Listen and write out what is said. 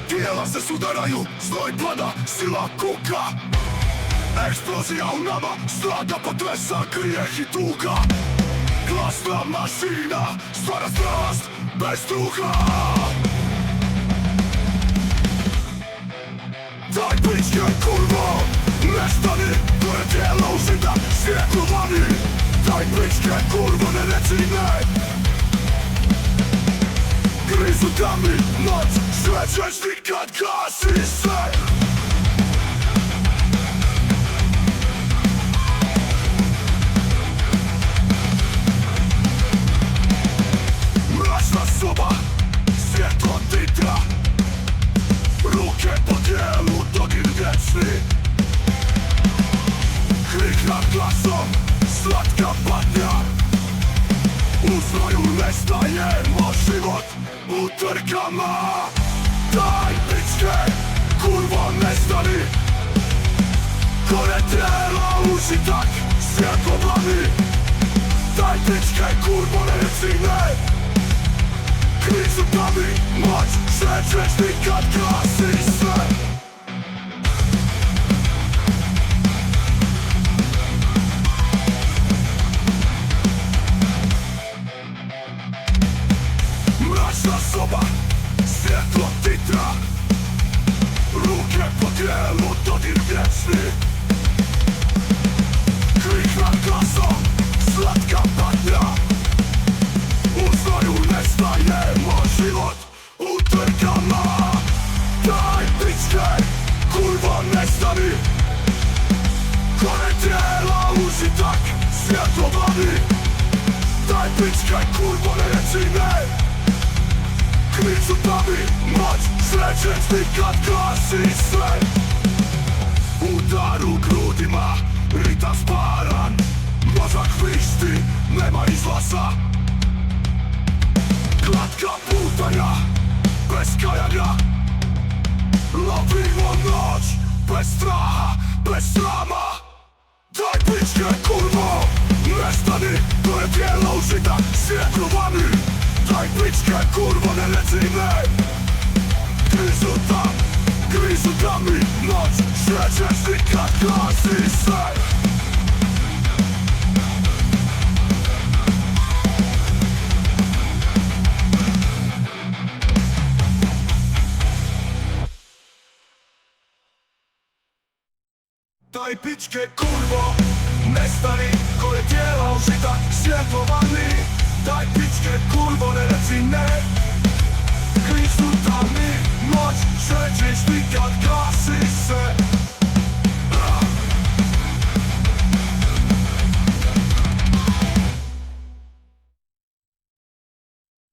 Tijela se sudaraju, znoj pada, sila kuka. Eksplozija u nama, snaga potresa, grijeh i tuga. Glasna mašina, stvara strast bez duha. Daj pičke kurvo, nestani, to je tijelo užita, svijetlo vani. Daj pičke kurvo, ne reci ne. Grizu tami, noć, sve ćeš ti kad gasi se. Mračna soba, svjetlo titra, ruke po tijelu, dodir vječni. Krik nad glasom, slatka patnja. U znoju nestajemo život u trkama. Daj pičke, kurvo nestani. Gore tijela užitak, svjetlo vani. Daj pičke, kurvo ne reci ne. Krizu tami, moć, sve ćeš ti kad gasi sve. Mračna soba, svjetlo titra, ruke po tijelu, dodir vječni. Krik nad glasom, slatka patnja. U znoju nestajemo život u trkama. Daj pičke, kurvo nestani. Gore tijela užitak, svjetlo vani. Daj pičke, kurvo ne reci ne. Krizu tami, moć, sve ćeš ti kad gasi sve. Udar u grudima, ritam sparan. Mozak vrišti, nema izlaza. Glatka putanja, bez kajanja. Lovimo noć, bez straha, bez srama. Daj pičke, kurvo, nestani, to je tijelo užita, svjetlo vani. Daj pičke, kurvo ne reci ne. Grizu tami, noć, sve ćeš ti kad gasi sve. Daj pičke, kurvo, nestani, koje tijela užitak, svjetlo vani.